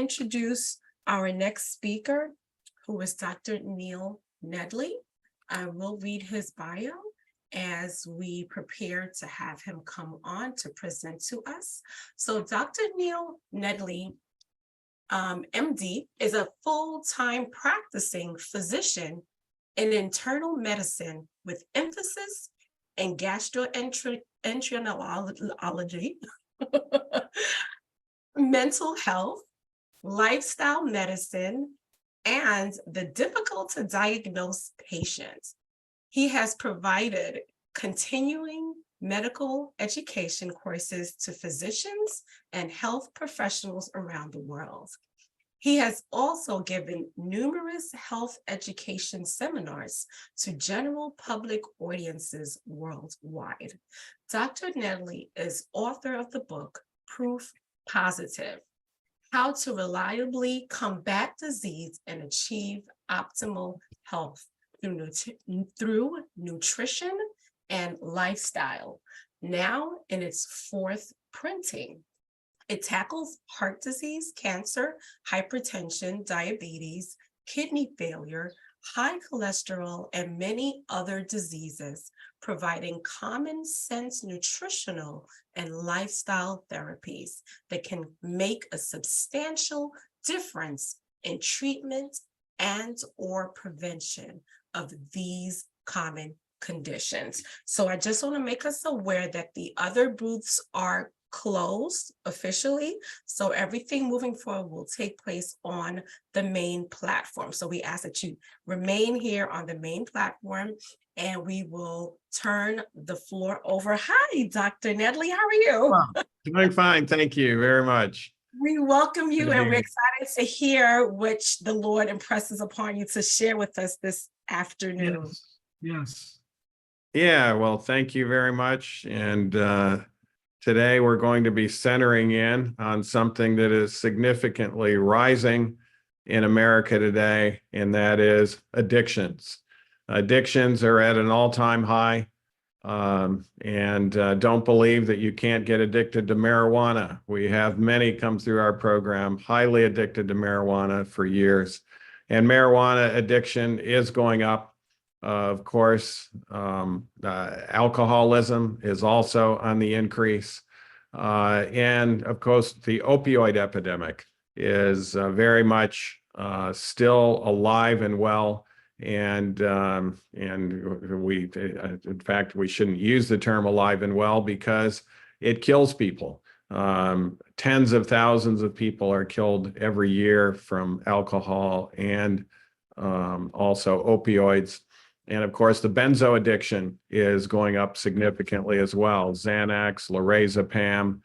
Introduce our next speaker, who is Dr. Neil Nedley. I will read his bio as we prepare to have him come on to present to us. So Dr. Neil Nedley, MD, is a full-time practicing physician in internal medicine with emphasis in gastroenterology, mental health, lifestyle medicine, and the difficult to diagnose patients. He has provided continuing medical education courses to physicians and health professionals around the world. He has also given numerous health education seminars to general public audiences worldwide. Dr. Nedley is author of the book, Proof Positive: How to Reliably Combat Disease and Achieve Optimal Health through Nutrition and Lifestyle, now in its fourth printing. It tackles heart disease, cancer, hypertension, diabetes, kidney failure, high cholesterol, and many other diseases, providing common sense nutritional and lifestyle therapies that can make a substantial difference in treatment and or prevention of these common conditions. So I just want to make us aware that the other booths are closed officially. So everything moving forward will take place on the main platform. So we ask that you remain here on the main platform, and we will turn the floor over. Hi, Dr. Nedley, how are you? Wow. Doing fine. Thank you very much. We welcome you, and we're excited to hear which the Lord impresses upon you to share with us this afternoon. Yes. Yeah, well, thank you very much. And today we're going to be centering in on something that is significantly rising in America today, and that is addictions. Addictions are at an all-time high, and don't believe that you can't get addicted to marijuana. We have many come through our program highly addicted to marijuana for years, and marijuana addiction is going up. Of course, alcoholism is also on the increase. And of course, the opioid epidemic is very much still alive and well. And we, in fact, we shouldn't use the term alive and well because it kills people. Tens of thousands of people are killed every year from alcohol and also opioids. And of course, the benzo addiction is going up significantly as well. Xanax, lorazepam,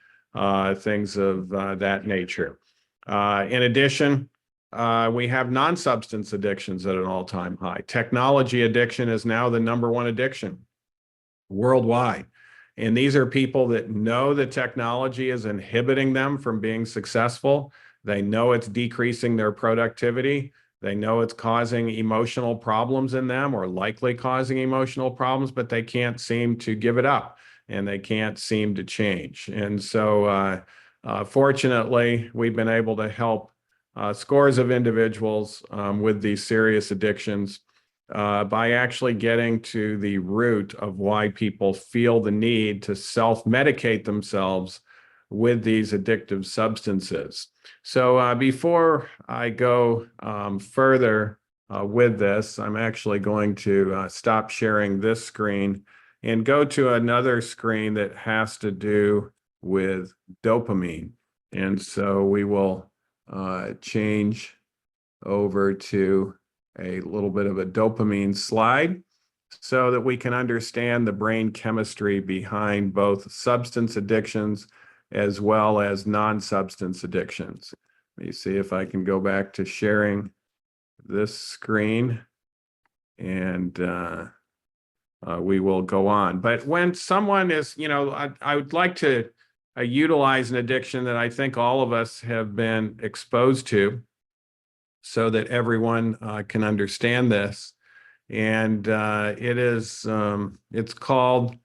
things of that nature. In addition, we have non-substance addictions at an all-time high. Technology addiction is now the #1 addiction worldwide. And these are people that know that technology is inhibiting them from being successful. They know it's decreasing their productivity. They know it's causing emotional problems in them, or likely causing emotional problems, but they can't seem to give it up, and they can't seem to change. And so fortunately, we've been able to help scores of individuals with these serious addictions by actually getting to the root of why people feel the need to self-medicate themselves with these addictive substances. So before I go further with this, I'm actually going to stop sharing this screen and go to another screen that has to do with dopamine. And so we will change over to a little bit of a dopamine slide so that we can understand the brain chemistry behind both substance addictions as well as non-substance addictions. Let me see if I can go back to sharing this screen, and we will go on. But when someone is, I would like to utilize an addiction that I think all of us have been exposed to so that everyone can understand this. And it's called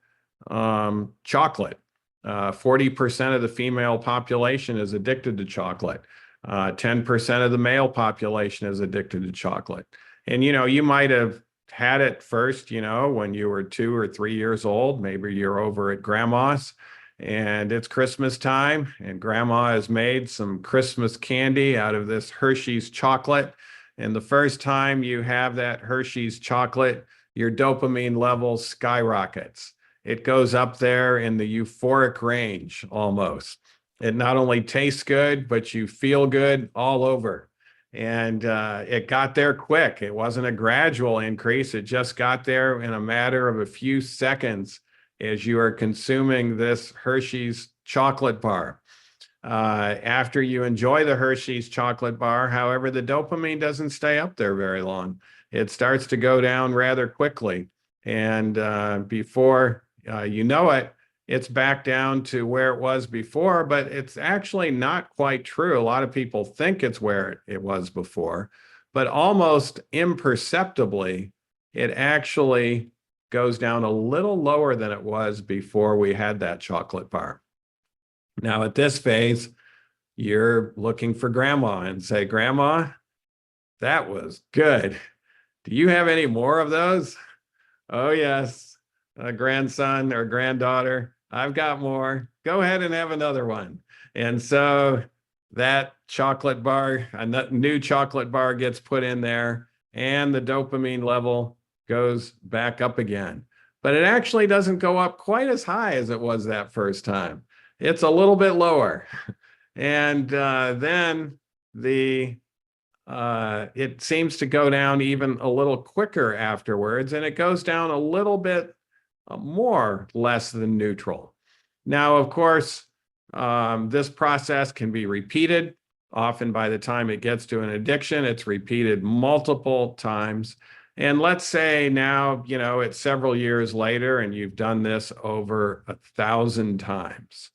chocolate. 40% of the female population is addicted to chocolate. 10% of the male population is addicted to chocolate. And, you might have had it first, when you were 2 or 3 years old. Maybe you're over at grandma's and it's Christmas time and grandma has made some Christmas candy out of this Hershey's chocolate. And the first time you have that Hershey's chocolate, your dopamine level skyrockets. It goes up there in the euphoric range almost. It not only tastes good, but you feel good all over. And it got there quick. It wasn't a gradual increase. It just got there in a matter of a few seconds as you are consuming this Hershey's chocolate bar. After you enjoy the Hershey's chocolate bar, however, the dopamine doesn't stay up there very long. It starts to go down rather quickly. And before you know it, it's back down to where it was before, but it's actually not quite true. A lot of people think it's where it was before, but almost imperceptibly, it actually goes down a little lower than it was before we had that chocolate bar. Now, at this phase, you're looking for grandma and say, Grandma, that was good. Do you have any more of those? Oh, yes, a grandson or granddaughter. I've got more. Go ahead and have another one. And so that chocolate bar, a new chocolate bar gets put in there and the dopamine level goes back up again. But it actually doesn't go up quite as high as it was that first time. It's a little bit lower. And then it seems to go down even a little quicker afterwards, and it goes down a little bit more less than neutral. Now, of course, this process can be repeated. Often by the time it gets to an addiction, it's repeated multiple times. And let's say now, it's several years later and you've done this over 1,000 times.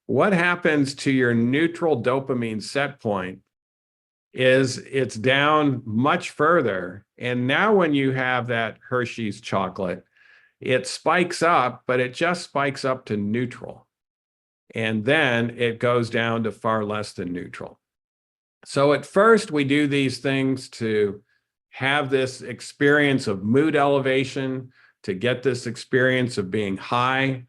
What happens to your neutral dopamine set point is it's down much further. And now when you have that Hershey's chocolate, it spikes up, but it just spikes up to neutral. And then it goes down to far less than neutral. So at first we do these things to have this experience of mood elevation, to get this experience of being high.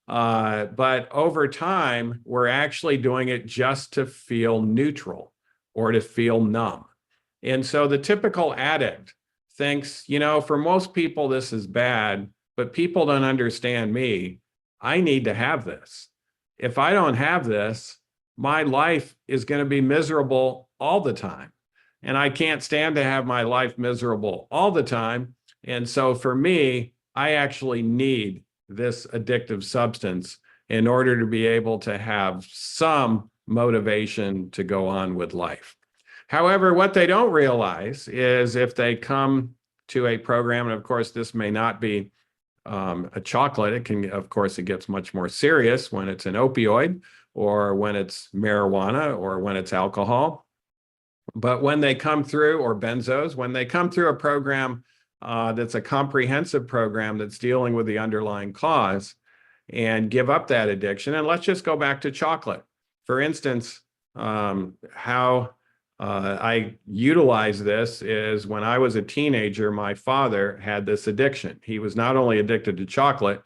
But over time, we're actually doing it just to feel neutral or to feel numb. And so the typical addict thinks, for most people, this is bad, but people don't understand me. I need to have this. If I don't have this, my life is going to be miserable all the time. And I can't stand to have my life miserable all the time. And so for me, I actually need this addictive substance in order to be able to have some motivation to go on with life. However, what they don't realize is if they come to a program, and of course, this may not be a chocolate, it gets much more serious when it's an opioid or when it's marijuana or when it's alcohol. But when they come through, or benzos, when they come through a program that's a comprehensive program that's dealing with the underlying cause and give up that addiction, and let's just go back to chocolate. For instance, how I utilize this is when I was a teenager, my father had this addiction. He was not only addicted to chocolate,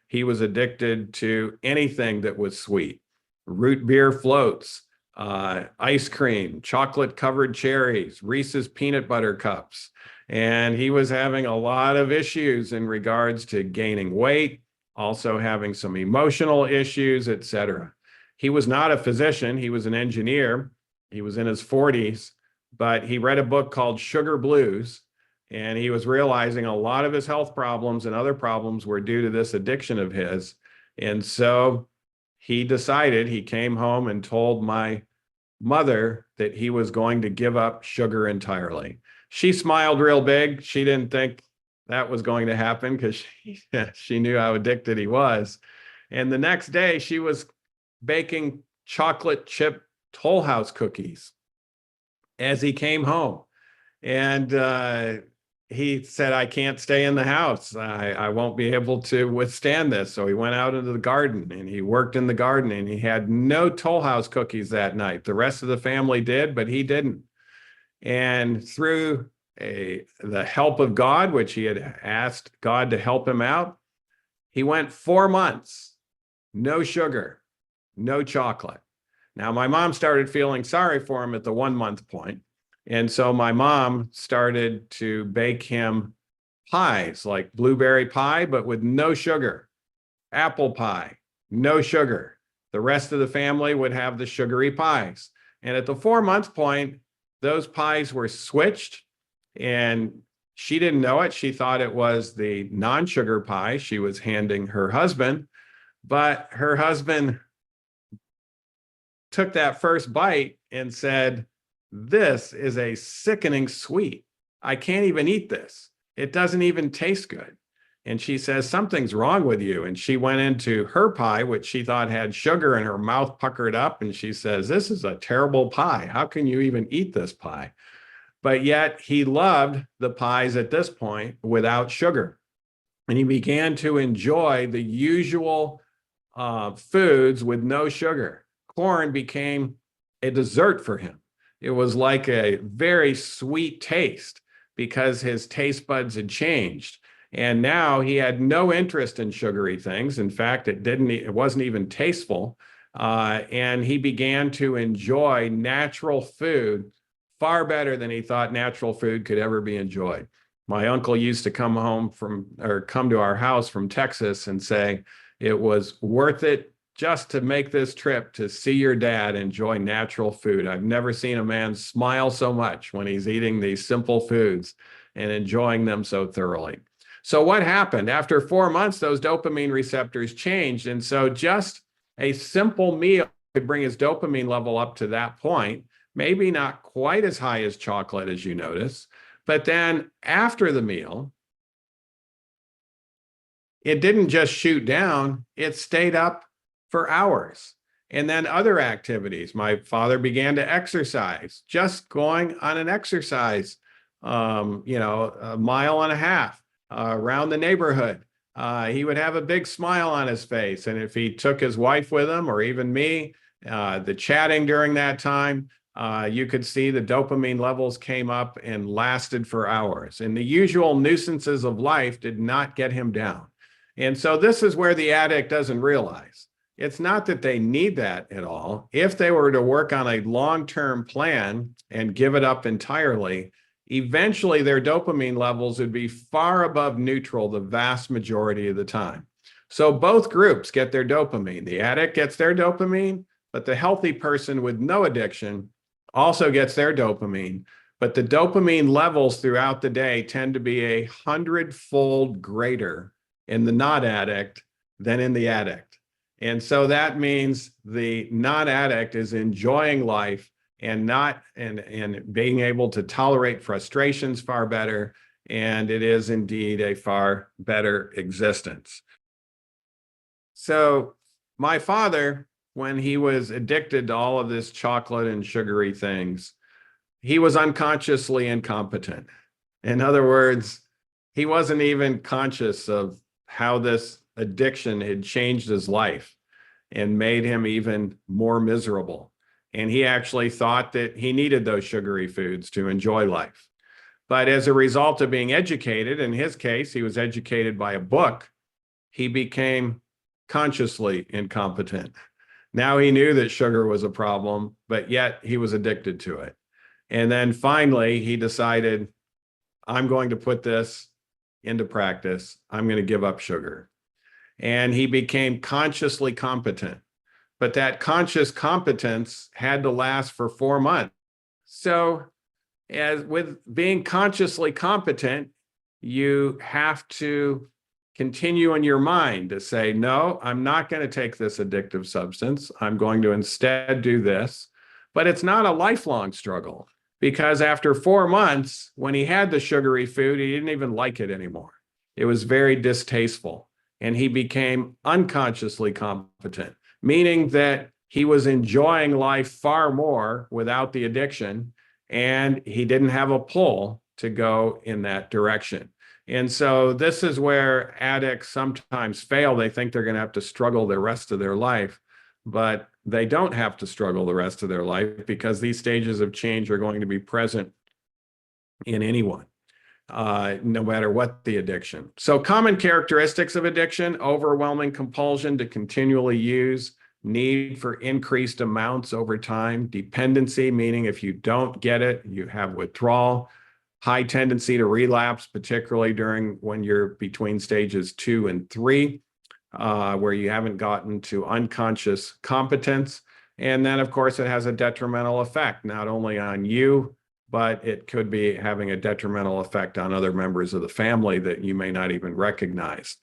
he was addicted to anything that was sweet. Root beer floats, ice cream, chocolate covered cherries, Reese's peanut butter cups. And he was having a lot of issues in regards to gaining weight, also having some emotional issues, etc. He was not a physician, he was an engineer. He was in his 40s, but he read a book called Sugar Blues, and he was realizing a lot of his health problems and other problems were due to this addiction of his. And so he came home and told my mother that he was going to give up sugar entirely. She smiled real big. She didn't think that was going to happen because she knew how addicted he was. And the next day she was baking chocolate chip Toll House cookies as he came home. And he said, I can't stay in the house. I won't be able to withstand this. So he went out into the garden and he worked in the garden, and he had no Toll House cookies that night. The rest of the family did, but he didn't. And through the help of God, which he had asked God to help him out, he went 4 months, no sugar, no chocolate. Now, my mom started feeling sorry for him at the 1 month point. And so my mom started to bake him pies, like blueberry pie, but with no sugar, apple pie, no sugar. The rest of the family would have the sugary pies. And at the 4 month point, those pies were switched, and she didn't know it. She thought it was the non-sugar pie she was handing her husband, but her husband took that first bite and said, this is a sickening sweet. I can't even eat this. It doesn't even taste good. And she says, something's wrong with you. And she went into her pie, which she thought had sugar, and her mouth puckered up. And she says, this is a terrible pie. How can you even eat this pie? But yet he loved the pies at this point without sugar. And he began to enjoy the usual foods with no sugar. Corn became a dessert for him. It was like a very sweet taste because his taste buds had changed. And now he had no interest in sugary things. In fact, it wasn't even tasteful. And he began to enjoy natural food far better than he thought natural food could ever be enjoyed. My uncle used to come to our house from Texas and say it was worth it just to make this trip to see your dad enjoy natural food. I've never seen a man smile so much when he's eating these simple foods and enjoying them so thoroughly. So what happened? After 4 months, those dopamine receptors changed. And so just a simple meal could bring his dopamine level up to that point, maybe not quite as high as chocolate, as you notice. But then after the meal, it didn't just shoot down, it stayed up for hours. And then other activities. My father began to exercise, just going on an exercise, a mile and a half around the neighborhood. He would have a big smile on his face. And if he took his wife with him, or even me, the chatting during that time, you could see the dopamine levels came up and lasted for hours. And the usual nuisances of life did not get him down. And so this is where the addict doesn't realize. It's not that they need that at all. If they were to work on a long-term plan and give it up entirely, eventually their dopamine levels would be far above neutral the vast majority of the time. So both groups get their dopamine. The addict gets their dopamine, but the healthy person with no addiction also gets their dopamine. But the dopamine levels throughout the day tend to be 100-fold greater in the not addict than in the addict. And so that means the non-addict is enjoying life and being able to tolerate frustrations far better. And it is indeed a far better existence. So my father, when he was addicted to all of this chocolate and sugary things, he was unconsciously incompetent. In other words, he wasn't even conscious of how this addiction had changed his life and made him even more miserable. And he actually thought that he needed those sugary foods to enjoy life. But as a result of being educated, in his case, he was educated by a book, he became consciously incompetent. Now he knew that sugar was a problem, but yet he was addicted to it. And then finally, he decided, I'm going to put this into practice. I'm going to give up sugar. And he became consciously competent. But that conscious competence had to last for 4 months. So as with being consciously competent, you have to continue in your mind to say, no, I'm not going to take this addictive substance. I'm going to instead do this. But it's not a lifelong struggle, because after 4 months, when he had the sugary food, he didn't even like it anymore. It was very distasteful, and he became unconsciously competent, meaning that he was enjoying life far more without the addiction, and he didn't have a pull to go in that direction. And so this is where addicts sometimes fail. They think they're going to have to struggle the rest of their life, but they don't have to struggle the rest of their life because these stages of change are going to be present in anyone, no matter what the addiction. So common characteristics of addiction: overwhelming compulsion to continually use, need for increased amounts over time, dependency, meaning if you don't get it, you have withdrawal, high tendency to relapse, particularly during when you're between stages 2 and 3, where you haven't gotten to unconscious competence. And then, of course, it has a detrimental effect, not only on you, but it could be having a detrimental effect on other members of the family that you may not even recognize.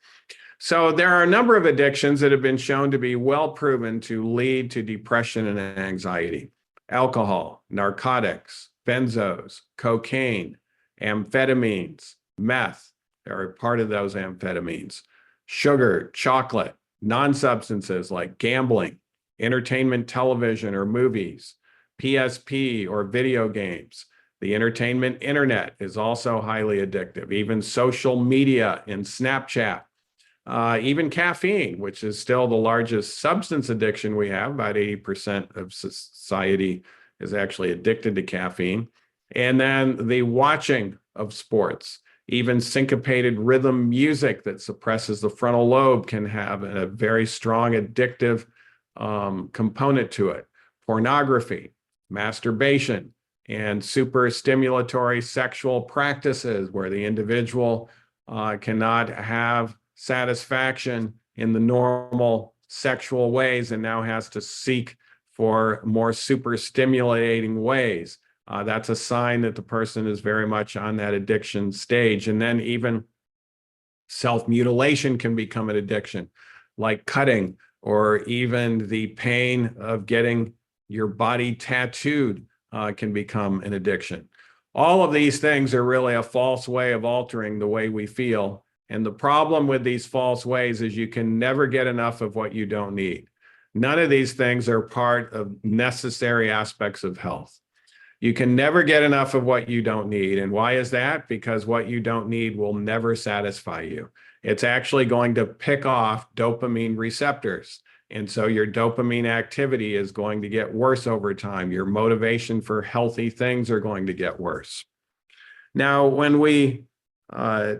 So there are a number of addictions that have been shown to be well proven to lead to depression and anxiety: alcohol, narcotics, benzos, cocaine, amphetamines, meth, or part of those amphetamines, sugar, chocolate, non-substances like gambling, entertainment television or movies, PSP or video games. The entertainment internet is also highly addictive, even social media and Snapchat. Even caffeine, which is still the largest substance addiction we have. About 80% of society is actually addicted to caffeine. And then the watching of sports, even syncopated rhythm music that suppresses the frontal lobe can have a very strong addictive component to it. Pornography, masturbation, and super stimulatory sexual practices where the individual cannot have satisfaction in the normal sexual ways and now has to seek for more super stimulating ways. That's a sign that the person is very much on that addiction stage. And then even self-mutilation can become an addiction, like cutting, or even the pain of getting your body tattooed can become an addiction. All of these things are really a false way of altering the way we feel. And the problem with these false ways is you can never get enough of what you don't need. None of these things are part of necessary aspects of health. You can never get enough of what you don't need. And why is that? Because what you don't need will never satisfy you. It's actually going to pick off dopamine receptors. And so your dopamine activity is going to get worse over time. Your motivation for healthy things are going to get worse. Now, when we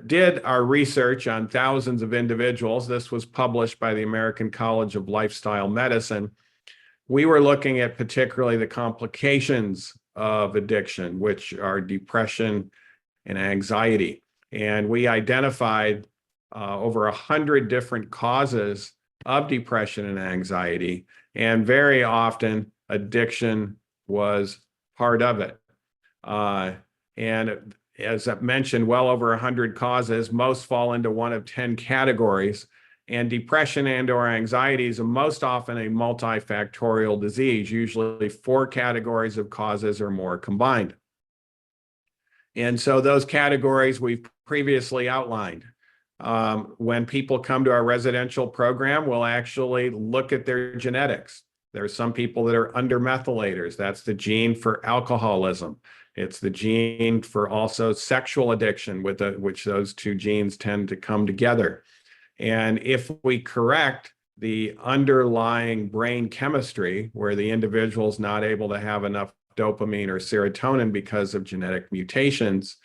did our research on thousands of individuals, this was published by the American College of Lifestyle Medicine, we were looking at particularly the complications of addiction, which are depression and anxiety. And we identified over 100 different causes of depression and anxiety, and very often addiction was part of it. And as I mentioned, well over 100 causes. Most fall into one of 10 categories. And depression and or anxiety is most often a multifactorial disease, usually 4 categories of causes or more combined. And so those categories we've previously outlined. When people come to our residential program, we'll actually look at their genetics. There are some people that are undermethylators. That's the gene for alcoholism. It's the gene for also sexual addiction, which those 2 genes tend to come together. And if we correct the underlying brain chemistry, where the individual is not able to have enough dopamine or serotonin because of genetic mutations,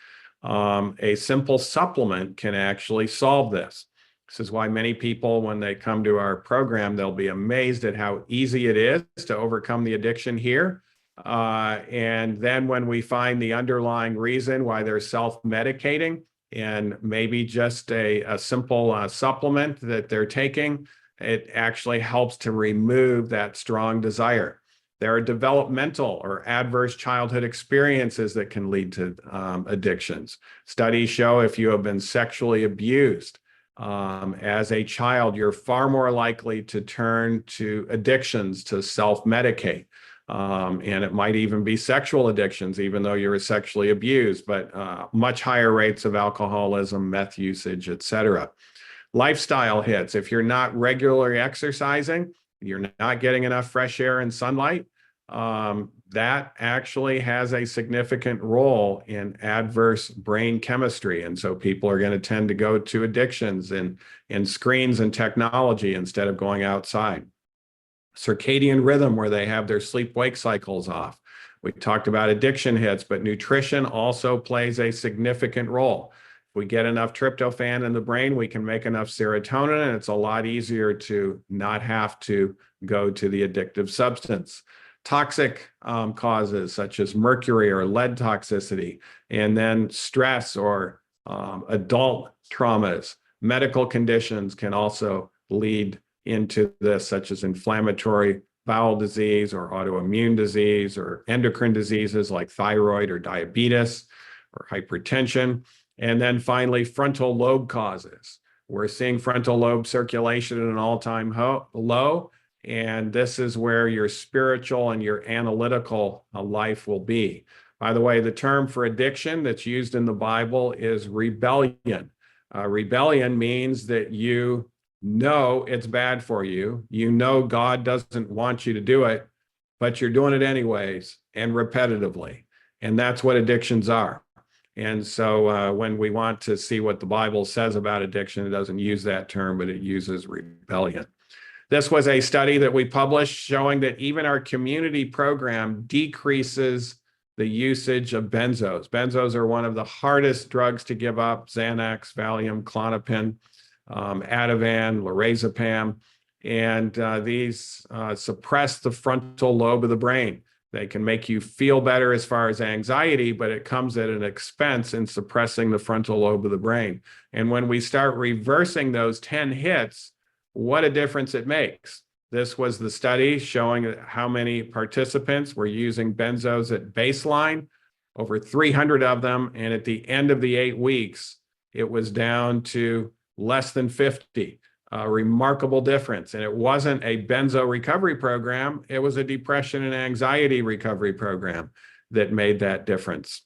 a simple supplement can actually solve this. This is why many people, when they come to our program, they'll be amazed at how easy it is to overcome the addiction here. And then when we find the underlying reason why they're self-medicating, and maybe just a simple supplement that they're taking, it actually helps to remove that strong desire. There are developmental or adverse childhood experiences that can lead to addictions. Studies show if you have been sexually abused as a child, you're far more likely to turn to addictions, to self-medicate. And it might even be sexual addictions, even though you were sexually abused, but much higher rates of alcoholism, meth usage, et cetera. Lifestyle hits. If you're not regularly exercising, you're not getting enough fresh air and sunlight, that actually has a significant role in adverse brain chemistry. And so people are going to tend to go to addictions and screens and technology instead of going outside. Circadian rhythm, where they have their sleep-wake cycles off. We talked about addiction hits, but nutrition also plays a significant role. If we get enough tryptophan in the brain, we can make enough serotonin, and it's a lot easier to not have to go to the addictive substance. Toxic causes such as mercury or lead toxicity, and then stress or adult traumas. Medical conditions can also lead into this, such as inflammatory bowel disease or autoimmune disease or endocrine diseases like thyroid or diabetes or hypertension. And then finally, frontal lobe causes. We're seeing frontal lobe circulation at an all-time low, and this is where your spiritual and your analytical life will be. By the way, the term for addiction that's used in the Bible is rebellion. Rebellion means that you know it's bad for you. You know God doesn't want you to do it, but you're doing it anyways and repetitively. And that's what addictions are. And so when we want to see what the Bible says about addiction, it doesn't use that term, but it uses rebellion. This was a study that we published showing that even our community program decreases the usage of benzos. Benzos are one of the hardest drugs to give up: Xanax, Valium, Klonopin, Ativan, lorazepam, and these suppress the frontal lobe of the brain. They can make you feel better as far as anxiety, but it comes at an expense in suppressing the frontal lobe of the brain. And when we start reversing those 10 hits, what a difference it makes. This was the study showing how many participants were using benzos at baseline, over 300 of them, and at the end of the 8 weeks, it was down to less than 50. A remarkable difference. And it wasn't a benzo recovery program, it was a depression and anxiety recovery program that made that difference.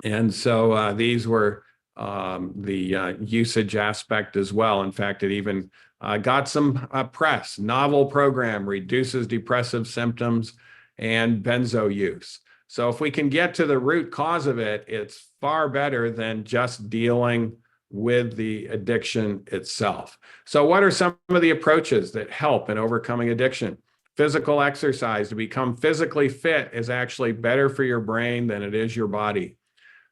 And so these were the usage aspect as well. In fact, it even got some press. Novel program reduces depressive symptoms and benzo use. So if we can get to the root cause of it, it's far better than just dealing with the addiction itself. So what are some of the approaches that help in overcoming addiction? Physical exercise. To become physically fit is actually better for your brain than it is your body.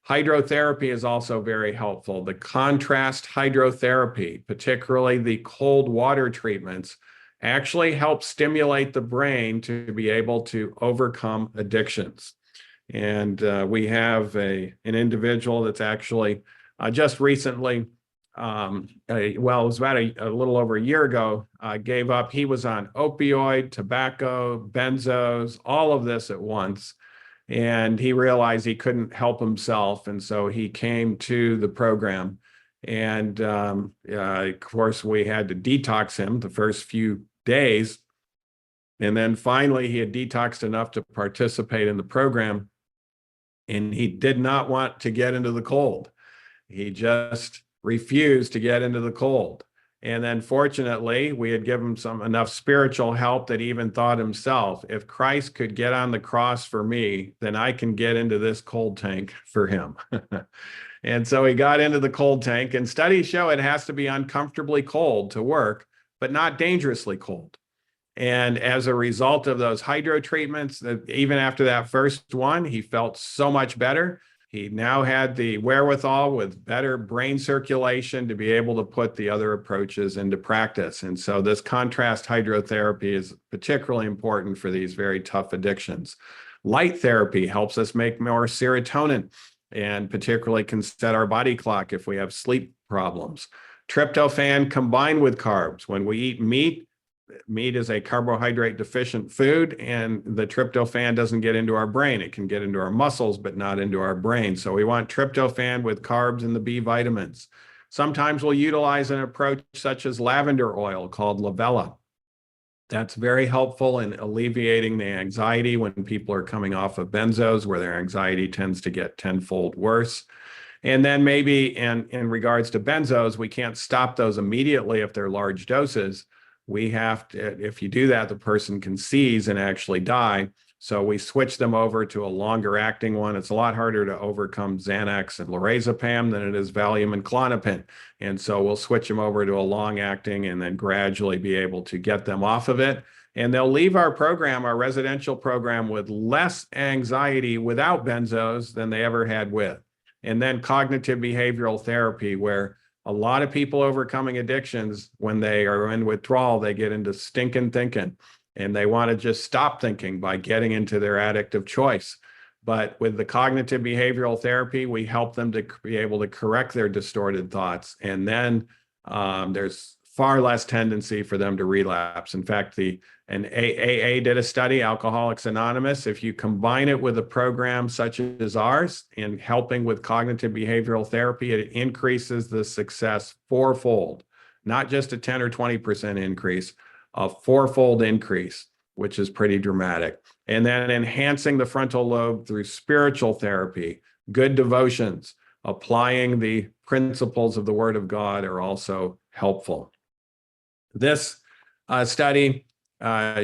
Hydrotherapy is also very helpful. The contrast hydrotherapy, particularly the cold water treatments, actually help stimulate the brain to be able to overcome addictions. And we have an individual that's actually just recently, well, it was about a little over a year ago, gave up. He was on opioid, tobacco, benzos, all of this at once. And he realized he couldn't help himself. And so he came to the program. And of course, we had to detox him the first few days. And then finally, he had detoxed enough to participate in the program. And he did not want to get into the cold. He just refused to get into the cold. And then fortunately, we had given him enough spiritual help that he even thought himself, if Christ could get on the cross for me, then I can get into this cold tank for him. And so he got into the cold tank, and studies show it has to be uncomfortably cold to work, but not dangerously cold. And as a result of those hydro treatments, even after that first one, he felt so much better. He now had the wherewithal with better brain circulation to be able to put the other approaches into practice. And so this contrast hydrotherapy is particularly important for these very tough addictions. Light therapy helps us make more serotonin and particularly can set our body clock if we have sleep problems. Tryptophan combined with carbs. When we eat meat, meat is a carbohydrate deficient food, and the tryptophan doesn't get into our brain. It can get into our muscles, but not into our brain. So we want tryptophan with carbs and the B vitamins. Sometimes we'll utilize an approach such as lavender oil called lavella. That's very helpful in alleviating the anxiety when people are coming off of benzos, where their anxiety tends to get tenfold worse. And then maybe in regards to benzos, we can't stop those immediately if they're large doses. We have to, if you do that, the person can seize and actually die. So we switch them over to a longer acting one. It's a lot harder to overcome Xanax and lorazepam than it is Valium and Klonopin. And so we'll switch them over to a long acting and then gradually be able to get them off of it. And they'll leave our program, our residential program, with less anxiety without benzos than they ever had with. And then cognitive behavioral therapy, where a lot of people overcoming addictions, when they are in withdrawal, they get into stinking thinking and they want to just stop thinking by getting into their addict of choice. But with the cognitive behavioral therapy, we help them to be able to correct their distorted thoughts. And then there's far less tendency for them to relapse. In fact, an AA did a study, Alcoholics Anonymous. If you combine it with a program such as ours in helping with cognitive behavioral therapy, it increases the success fourfold, not just a 10 or 20% increase, a fourfold increase, which is pretty dramatic. And then enhancing the frontal lobe through spiritual therapy, good devotions, applying the principles of the Word of God are also helpful. This study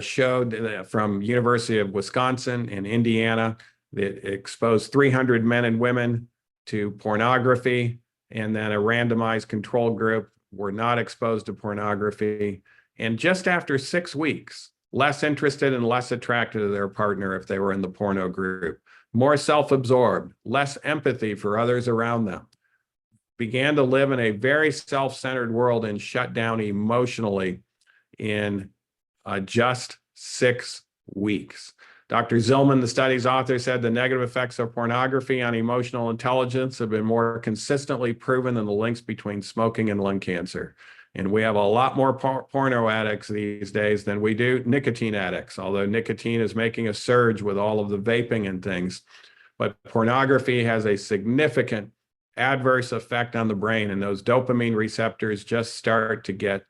showed from University of Wisconsin and Indiana that exposed 300 men and women to pornography, and then a randomized control group were not exposed to pornography. And just after 6 weeks, less interested and less attracted to their partner if they were in the porno group, more self-absorbed, less empathy for others around them, began to live in a very self-centered world and shut down emotionally in just 6 weeks. Dr. Zillman, the study's author, said the negative effects of pornography on emotional intelligence have been more consistently proven than the links between smoking and lung cancer. And we have a lot more porno addicts these days than we do nicotine addicts, although nicotine is making a surge with all of the vaping and things. But pornography has a significant adverse effect on the brain, and those dopamine receptors just start to get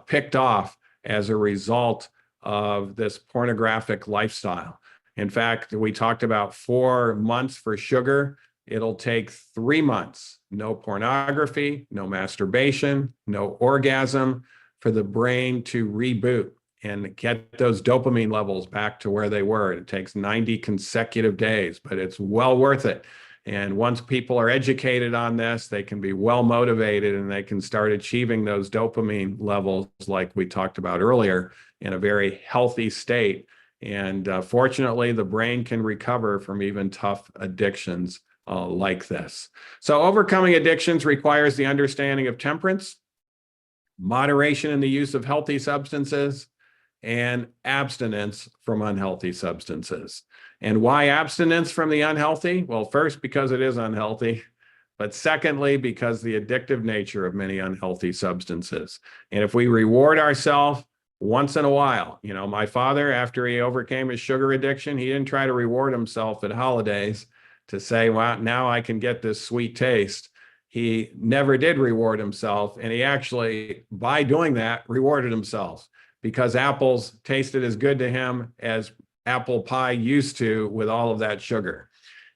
picked off as a result of this pornographic lifestyle. In fact, we talked about 4 months for sugar. It'll take 3 months, no pornography, no masturbation, no orgasm, for the brain to reboot and get those dopamine levels back to where they were. It takes 90 consecutive days, but it's well worth it. And once people are educated on this, they can be well motivated and they can start achieving those dopamine levels like we talked about earlier in a very healthy state. And fortunately, the brain can recover from even tough addictions like this. So overcoming addictions requires the understanding of temperance, moderation in the use of healthy substances, and abstinence from unhealthy substances. And why abstinence from the unhealthy? Well, first, because it is unhealthy, but secondly, because the addictive nature of many unhealthy substances. And if we reward ourselves once in a while, my father, after he overcame his sugar addiction, he didn't try to reward himself at holidays to say, well, now I can get this sweet taste. He never did reward himself. And he actually, by doing that, rewarded himself, because apples tasted as good to him as apple pie used to with all of that sugar.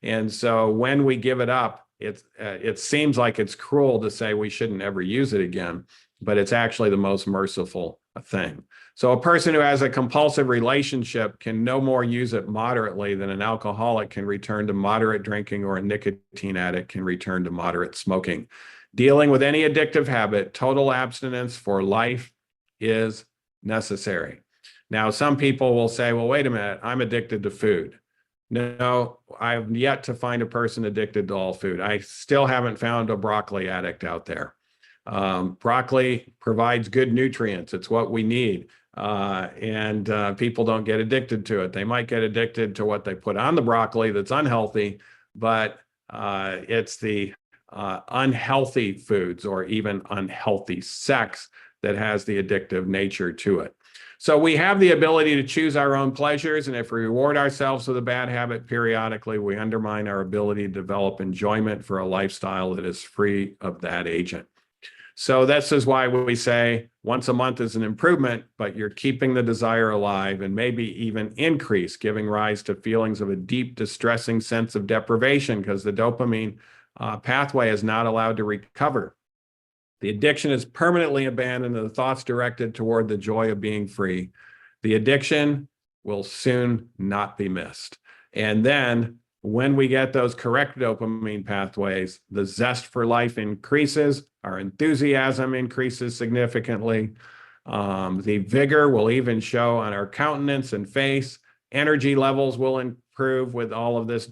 And so when we give it up, it seems like it's cruel to say we shouldn't ever use it again, but it's actually the most merciful thing. So a person who has a compulsive relationship can no more use it moderately than an alcoholic can return to moderate drinking, or a nicotine addict can return to moderate smoking. Dealing with any addictive habit, total abstinence for life is necessary. Now, some people will say, well, wait a minute, I'm addicted to food. No, I've yet to find a person addicted to all food. I still haven't found a broccoli addict out there. Broccoli provides good nutrients. It's what we need. And people don't get addicted to it. They might get addicted to what they put on the broccoli that's unhealthy, but it's the unhealthy foods or even unhealthy sex that has the addictive nature to it. So we have the ability to choose our own pleasures, and if we reward ourselves with a bad habit periodically, we undermine our ability to develop enjoyment for a lifestyle that is free of that agent. So this is why we say once a month is an improvement, but you're keeping the desire alive and maybe even increase, giving rise to feelings of a deep, distressing sense of deprivation, because the dopamine pathway is not allowed to recover. The addiction is permanently abandoned and the thoughts directed toward the joy of being free. The addiction will soon not be missed. And then when we get those correct dopamine pathways, the zest for life increases, our enthusiasm increases significantly. The vigor will even show on our countenance and face. Energy levels will improve with all of this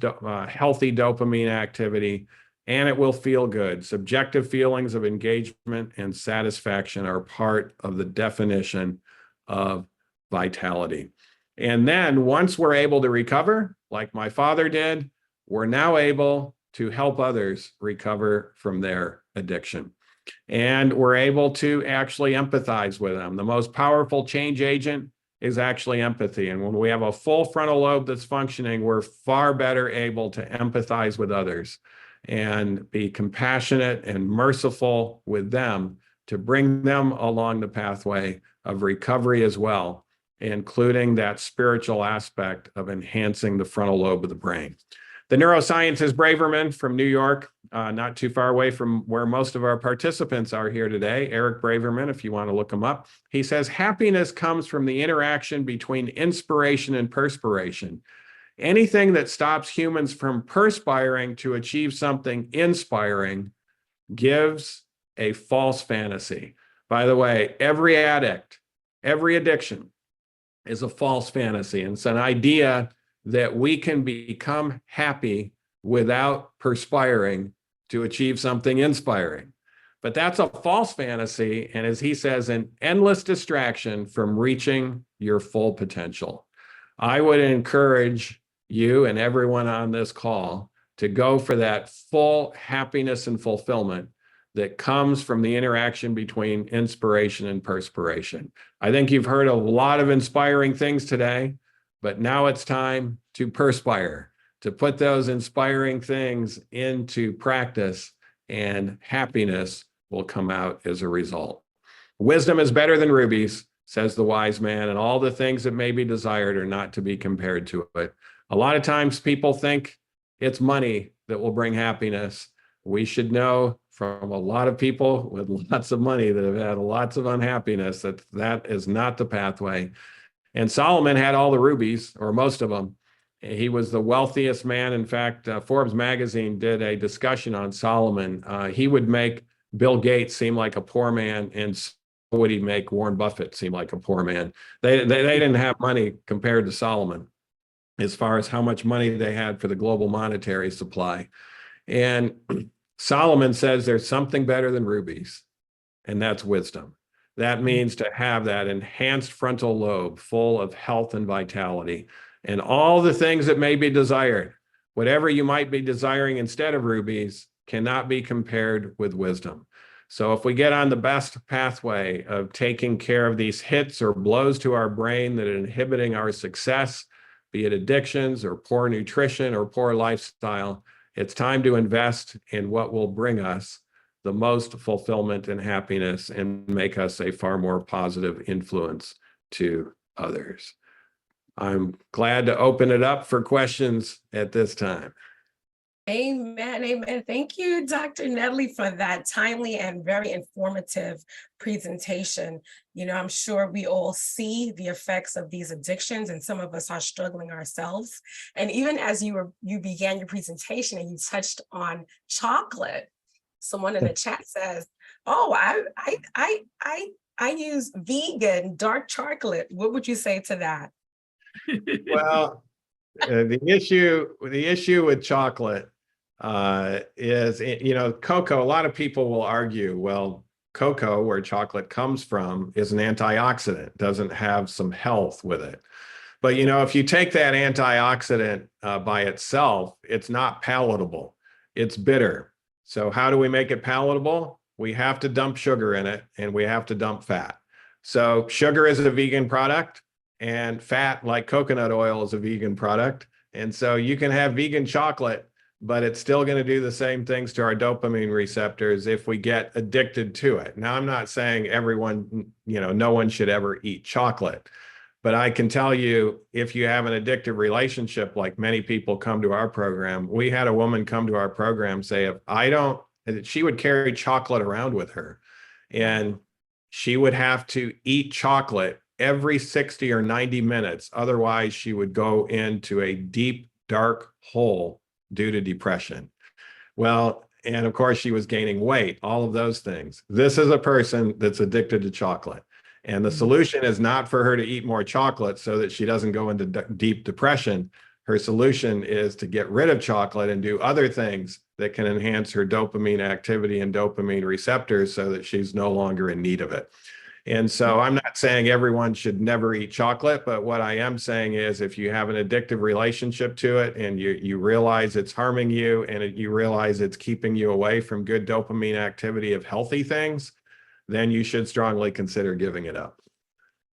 healthy dopamine activity, and it will feel good. Subjective feelings of engagement and satisfaction are part of the definition of vitality. And then once we're able to recover, like my father did, we're now able to help others recover from their addiction. And we're able to actually empathize with them. The most powerful change agent is actually empathy. And when we have a full frontal lobe that's functioning, we're far better able to empathize with others and be compassionate and merciful with them to bring them along the pathway of recovery as well, including that spiritual aspect of enhancing the frontal lobe of the brain. The neuroscientist Braverman from New York, not too far away from where most of our participants are here today, Eric Braverman, if you want to look him up, he says, happiness comes from the interaction between inspiration and perspiration. Anything that stops humans from perspiring to achieve something inspiring gives a false fantasy. By the way, every addict, every addiction is a false fantasy. And it's an idea that we can become happy without perspiring to achieve something inspiring. But that's a false fantasy. And as he says, an endless distraction from reaching your full potential. I would encourage you and everyone on this call to go for that full happiness and fulfillment that comes from the interaction between inspiration and perspiration. I think you've heard a lot of inspiring things today, but now it's time to perspire, to put those inspiring things into practice, and happiness will come out as a result. Wisdom is better than rubies, says the wise man, and all the things that may be desired are not to be compared to it. A lot of times people think it's money that will bring happiness. We should know from a lot of people with lots of money that have had lots of unhappiness that that is not the pathway. And Solomon had all the rubies, or most of them. He was the wealthiest man. In fact, Forbes magazine did a discussion on Solomon. He would make Bill Gates seem like a poor man, and so would he make Warren Buffett seem like a poor man. They didn't have money compared to Solomon as far as how much money they had for the global monetary supply. And Solomon says there's something better than rubies, and that's wisdom. That means to have that enhanced frontal lobe full of health and vitality and all the things that may be desired. Whatever you might be desiring instead of rubies cannot be compared with wisdom. So if we get on the best pathway of taking care of these hits or blows to our brain that are inhibiting our success, be it addictions or poor nutrition or poor lifestyle, it's time to invest in what will bring us the most fulfillment and happiness and make us a far more positive influence to others. I'm glad to open it up for questions at this time. Amen. Amen. Thank you, Dr. Nedley, for that timely and very informative presentation. You know, I'm sure we all see the effects of these addictions, and some of us are struggling ourselves. And even as you began your presentation and you touched on chocolate, someone in the chat says, "Oh, I use vegan dark chocolate." What would you say to that? Well, the issue with chocolate is, you know, cocoa. A lot of people will argue, well, cocoa, where chocolate comes from, is an antioxidant, doesn't have some health with it. But, you know, if you take that antioxidant by itself, it's not palatable. It's bitter. So how do we make it palatable? We have to dump sugar in it, and we have to dump fat. So sugar is a vegan product, and fat, like coconut oil, is a vegan product. And so you can have vegan chocolate, but it's still going to do the same things to our dopamine receptors if we get addicted to it. Now, I'm not saying everyone, you know, no one should ever eat chocolate, but I can tell you, if you have an addictive relationship, like many people come to our program, we had a woman come to our program say, if I don't, she would carry chocolate around with her, and she would have to eat chocolate every 60 or 90 minutes. Otherwise, she would go into a deep, dark hole due to depression. Well, and of course, she was gaining weight, all of those things. This is a person that's addicted to chocolate. And the solution is not for her to eat more chocolate so that she doesn't go into deep depression. Her solution is to get rid of chocolate and do other things that can enhance her dopamine activity and dopamine receptors so that she's no longer in need of it. And so I'm not saying everyone should never eat chocolate, but what I am saying is if you have an addictive relationship to it and you realize it's harming you and you realize it's keeping you away from good dopamine activity of healthy things, then you should strongly consider giving it up.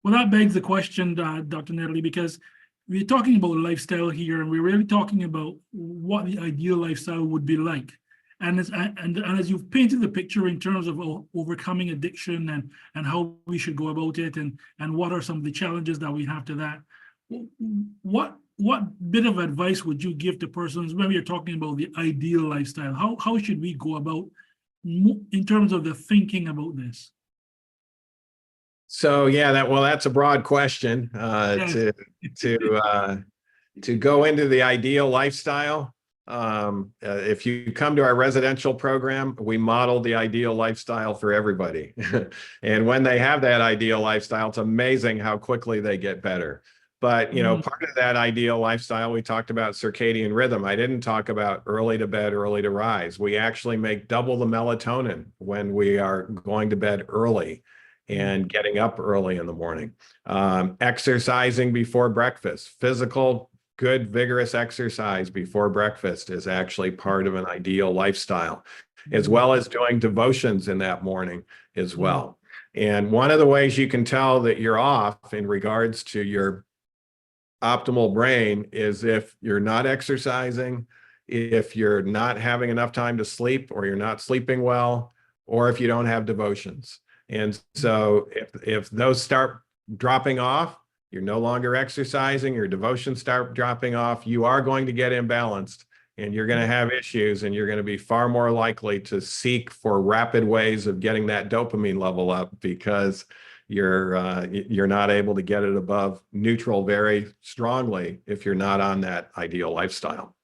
Well, that begs the question, Dr. Nedley, because we're talking about lifestyle here, and we're really talking about what the ideal lifestyle would be like. And as you've painted the picture in terms of overcoming addiction and how we should go about it, and what are some of the challenges that we have to that, what bit of advice would you give to persons when we are talking about the ideal lifestyle? How should we go about in terms of the thinking about this? So yeah, that's a broad question. Yes. To go into the ideal lifestyle. If you come to our residential program, we model the ideal lifestyle for everybody. And when they have that ideal lifestyle, it's amazing how quickly they get better. But, you know, part of that ideal lifestyle, we talked about circadian rhythm. I didn't talk about early to bed, early to rise. We actually make double the melatonin when we are going to bed early and getting up early in the morning. Exercising before breakfast, physical, good, vigorous exercise before breakfast is actually part of an ideal lifestyle, as well as doing devotions in that morning as well. And one of the ways you can tell that you're off in regards to your optimal brain is if you're not exercising, if you're not having enough time to sleep, or you're not sleeping well, or if you don't have devotions. And so if those start dropping off, you're no longer exercising, your devotions start dropping off, you are going to get imbalanced and you're going to have issues, and you're going to be far more likely to seek for rapid ways of getting that dopamine level up because you're not able to get it above neutral very strongly if you're not on that ideal lifestyle.